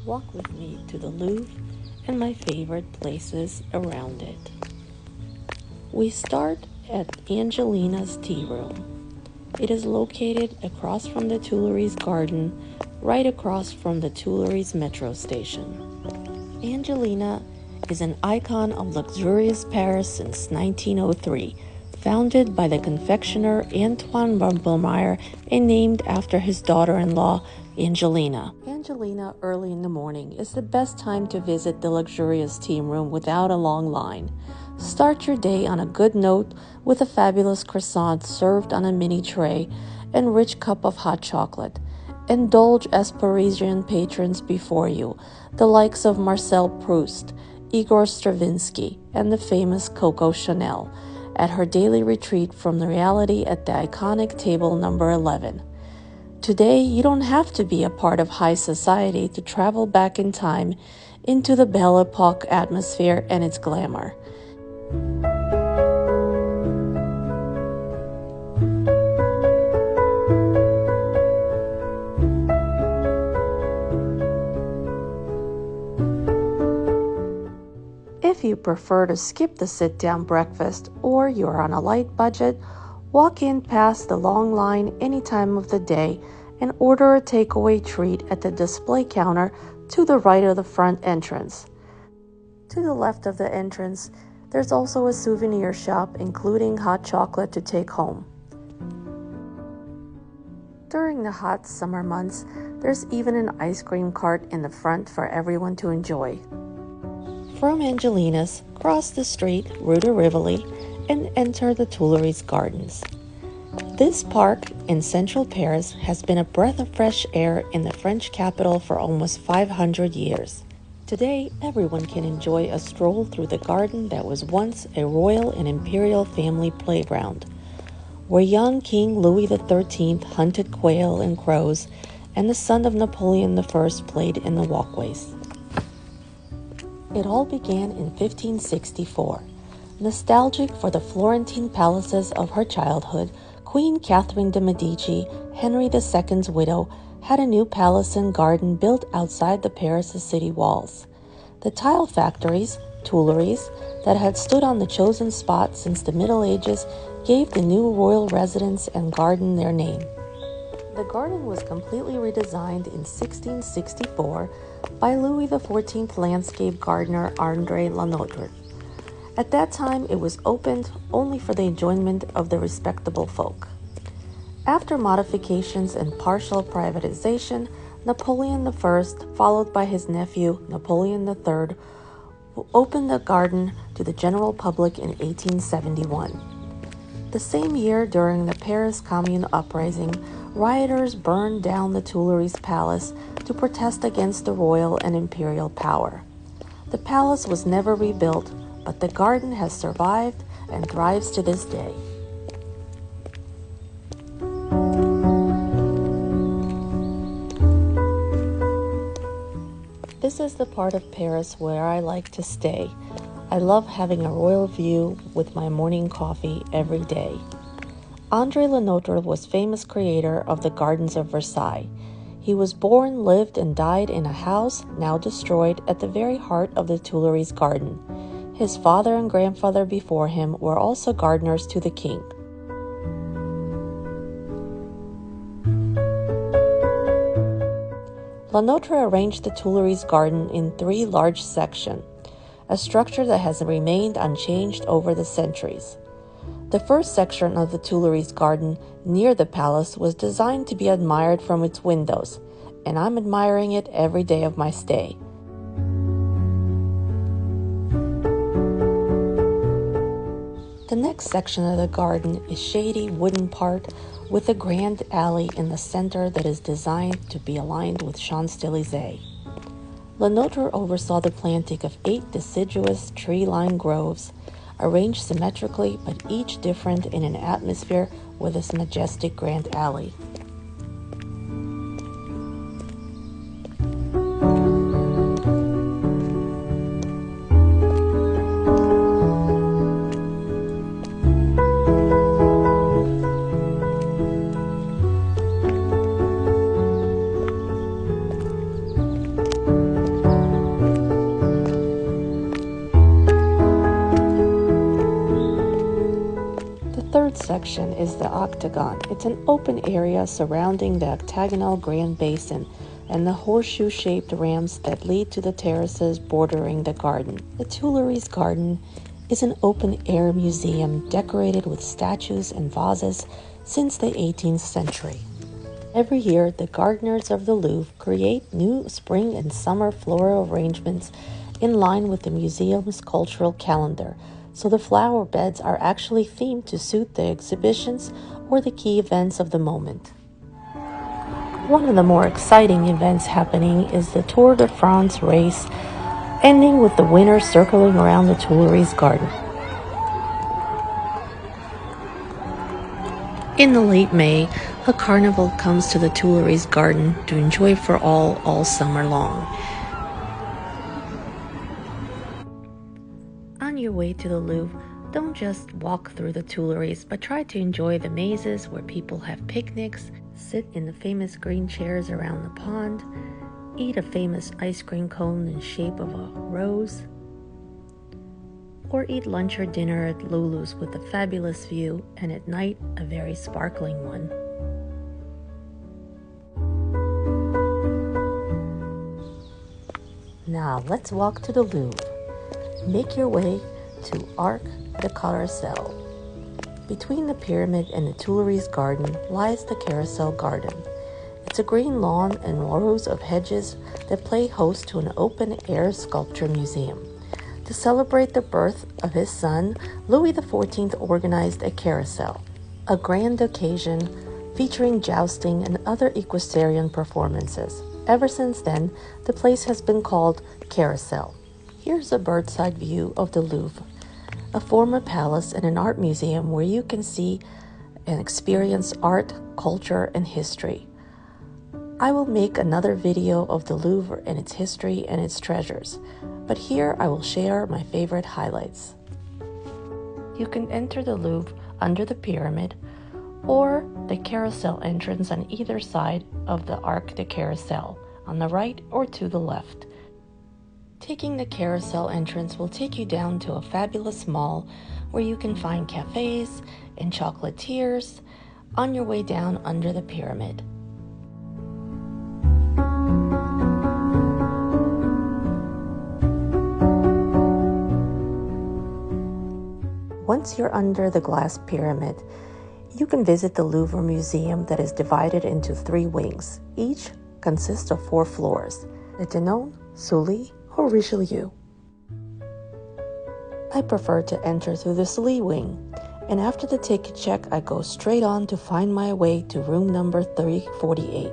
Walk with me to the Louvre and my favorite places around it. We start at Angelina's tea room. It is located across from the Tuileries garden, right across from the Tuileries metro station. Angelina is an icon of luxurious Paris since 1903, founded by the confectioner Antoine Rumpelmayer and named after his daughter-in-law, Angelina. Angelina early in the morning is the best time to visit the luxurious tea room without a long line. Start your day on a good note with a fabulous croissant served on a mini tray and rich cup of hot chocolate. Indulge as Parisian patrons before you, the likes of Marcel Proust, Igor Stravinsky, and the famous Coco Chanel, at her daily retreat from the reality at the iconic table number 11. Today, you don't have to be a part of high society to travel back in time into the Belle Epoque atmosphere and its glamour. If you prefer to skip the sit-down breakfast or you're on a light budget, walk in past the long line any time of the day and order a takeaway treat at the display counter to the right of the front entrance. To the left of the entrance, there's also a souvenir shop including hot chocolate to take home. During the hot summer months, there's even an ice cream cart in the front for everyone to enjoy. From Angelina's, cross the street, Rue de Rivoli, and enter the Tuileries Gardens. This park in central Paris has been a breath of fresh air in the French capital for almost 500 years. Today, everyone can enjoy a stroll through the garden that was once a royal and imperial family playground, where young King Louis XIII hunted quail and crows, and the son of Napoleon I played in the walkways. It all began in 1564. Nostalgic for the Florentine palaces of her childhood, Queen Catherine de' Medici, Henry II's widow, had a new palace and garden built outside the Paris city walls. The tile factories, Tuileries, that had stood on the chosen spot since the Middle Ages gave the new royal residence and garden their name. The garden was completely redesigned in 1664 by Louis XIV landscape gardener André Lenotre. At that time, it was opened only for the enjoyment of the respectable folk. After modifications and partial privatization, Napoleon I, followed by his nephew Napoleon III, opened the garden to the general public in 1871. The same year, during the Paris Commune uprising, rioters burned down the Tuileries Palace to protest against the royal and imperial power. The palace was never rebuilt, but the garden has survived and thrives to this day. This is the part of Paris where I like to stay. I love having a royal view with my morning coffee every day. André Lenotre was famous creator of the Gardens of Versailles. He was born, lived, and died in a house, now destroyed, at the very heart of the Tuileries garden. His father and grandfather before him were also gardeners to the king. Lenotre arranged the Tuileries garden in 3 large sections, a structure that has remained unchanged over the centuries. The first section of the Tuileries garden, near the palace, was designed to be admired from its windows, and I'm admiring it every day of my stay. The next section of the garden is shady wooden part with a grand alley in the center that is designed to be aligned with Champs-Élysées. Lenotre oversaw the planting of 8 deciduous tree-lined groves, arranged symmetrically but each different in an atmosphere with this majestic grand alley. attraction is the Octagon. It's an open area surrounding the octagonal Grand Basin and the horseshoe-shaped ramps that lead to the terraces bordering the garden. The Tuileries Garden is an open-air museum decorated with statues and vases since the 18th century. Every year, the gardeners of the Louvre create new spring and summer floral arrangements in line with the museum's cultural calendar, so the flower beds are actually themed to suit the exhibitions or the key events of the moment. One of the more exciting events happening is the Tour de France race, ending with the winner circling around the Tuileries Garden. In the late May, a carnival comes to the Tuileries Garden to enjoy for all summer long. On your way to the Louvre, don't just walk through the Tuileries, but try to enjoy the mazes where people have picnics, sit in the famous green chairs around the pond, eat a famous ice cream cone in the shape of a rose, or eat lunch or dinner at Lulu's with a fabulous view, and at night, a very sparkling one. Now, let's walk to the Louvre. Make your way to Arc de Carousel. Between the pyramid and the Tuileries Garden lies the Carousel Garden. It's a green lawn and rows of hedges that play host to an open-air sculpture museum. To celebrate the birth of his son, Louis XIV organized a carousel, a grand occasion featuring jousting and other equestrian performances. Ever since then, the place has been called Carousel. Here's a bird's-eye view of the Louvre, a former palace and an art museum where you can see and experience art, culture, and history. I will make another video of the Louvre and its history and its treasures, but here I will share my favorite highlights. You can enter the Louvre under the pyramid or the carousel entrance on either side of the Arc de Carousel, on the right or to the left. Taking the carousel entrance will take you down to a fabulous mall where you can find cafes and chocolatiers on your way down under the pyramid. Once you're under the glass pyramid, you can visit the Louvre Museum that is divided into 3 wings. Each consists of 4 floors: the Denon, Sully, or Richelieu. I prefer to enter through the Sully wing, and after the ticket check, I go straight on to find my way to room number 348,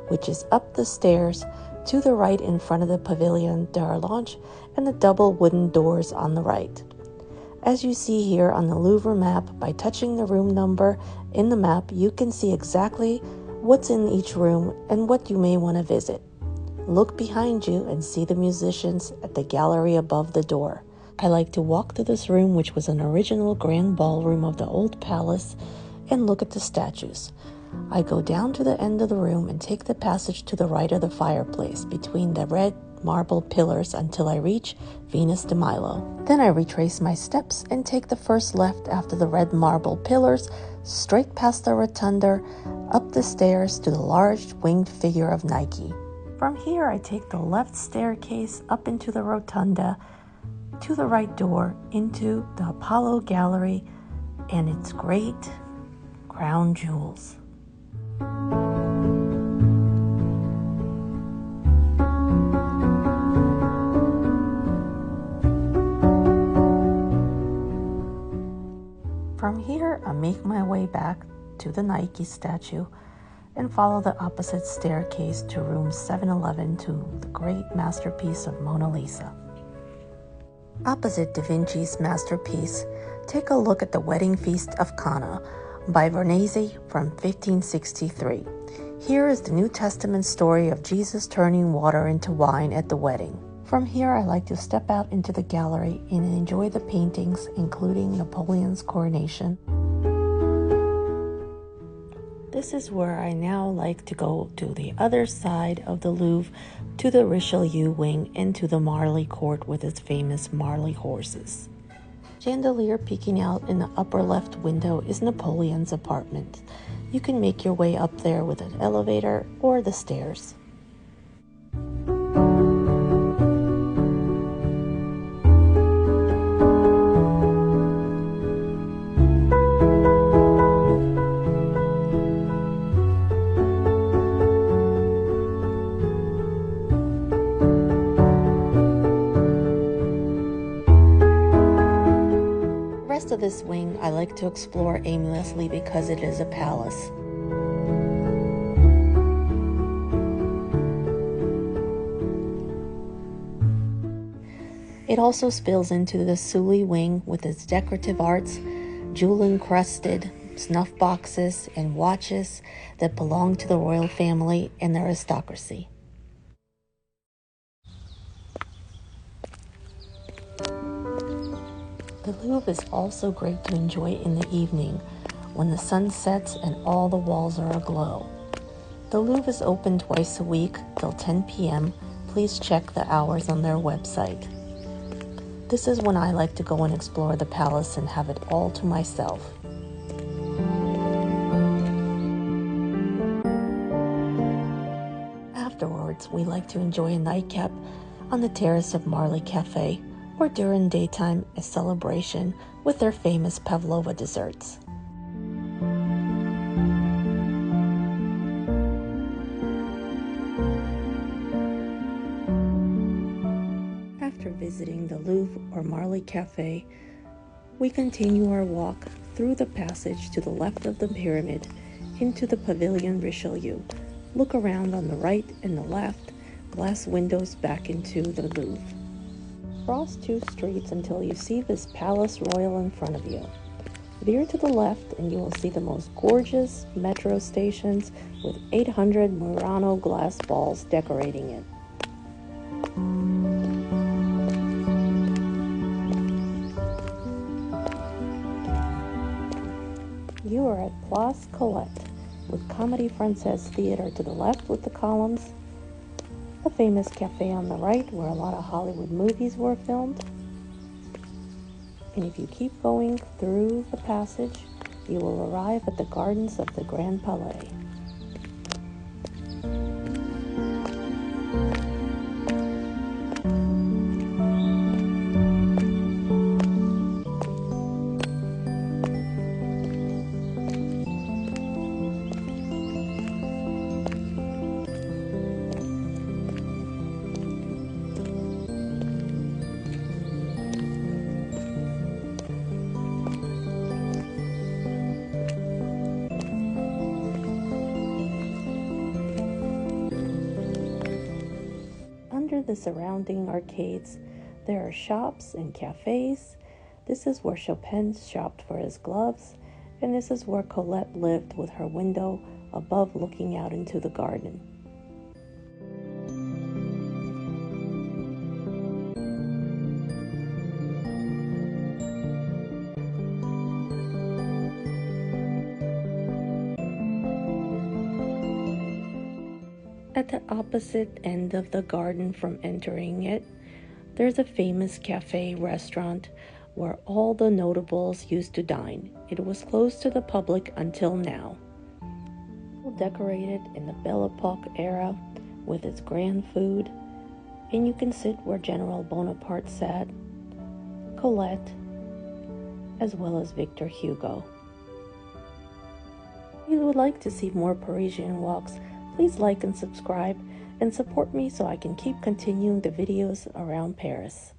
which is up the stairs to the right in front of the Pavillon d'Arlange and the double wooden doors on the right. As you see here on the Louvre map, by touching the room number in the map, you can see exactly what's in each room and what you may want to visit. Look behind you and see the musicians at the gallery above the door. I like to walk to this room, which was an original grand ballroom of the old palace, and look at the statues. I go down to the end of the room and take the passage to the right of the fireplace between the red marble pillars until I reach Venus de Milo. Then I retrace my steps and take the first left after the red marble pillars, straight past the rotunda, up the stairs to the large winged figure of Nike. From here, I take the left staircase up into the rotunda, to the right door, into the Apollo Gallery and its great crown jewels. From here, I make my way back to the Nike statue and follow the opposite staircase to room 711 to the great masterpiece of Mona Lisa. Opposite Da Vinci's masterpiece, take a look at the Wedding Feast of Cana by Veronese from 1563. Here is the New Testament story of Jesus turning water into wine at the wedding. From here, I like to step out into the gallery and enjoy the paintings, including Napoleon's coronation. This is where I now like to go to the other side of the Louvre, to the Richelieu wing and to the Marly Court with its famous Marly horses. Chandelier peeking out in the upper left window is Napoleon's apartment. You can make your way up there with an elevator or the stairs. The rest of this wing I like to explore aimlessly because it is a palace. It also spills into the Sully wing with its decorative arts, jewel-encrusted snuff boxes and watches that belong to the royal family and the aristocracy. The Louvre is also great to enjoy in the evening when the sun sets and all the walls are aglow. The Louvre is open twice a week till 10 p.m. Please check the hours on their website. This is when I like to go and explore the palace and have it all to myself. Afterwards, we like to enjoy a nightcap on the terrace of Marley Cafe, or during daytime a celebration with their famous pavlova desserts. After visiting the Louvre or Marley Cafe, we continue our walk through the passage to the left of the pyramid into the Pavilion Richelieu. Look around on the right and the left, glass windows back into the Louvre. Cross 2 streets until you see this Palais Royal in front of you. Veer to the left and you will see the most gorgeous metro stations with 800 Murano glass balls decorating it. You are at Place Colette with Comédie Française Theater to the left with the columns, a famous cafe on the right where a lot of Hollywood movies were filmed. And if you keep going through the passage, you will arrive at the gardens of the Grand Palais. Under the surrounding arcades, there are shops and cafes. This is where Chopin shopped for his gloves, and this is where Colette lived with her window above looking out into the garden. At the opposite end of the garden from entering it, there's a famous cafe restaurant where all the notables used to dine. It was closed to the public until now. Decorated in the Belle Epoque era with its grand food, and you can sit where General Bonaparte sat, Colette, as well as Victor Hugo. If you would like to see more Parisian walks, please like and subscribe and support me so I can keep continuing the videos around Paris.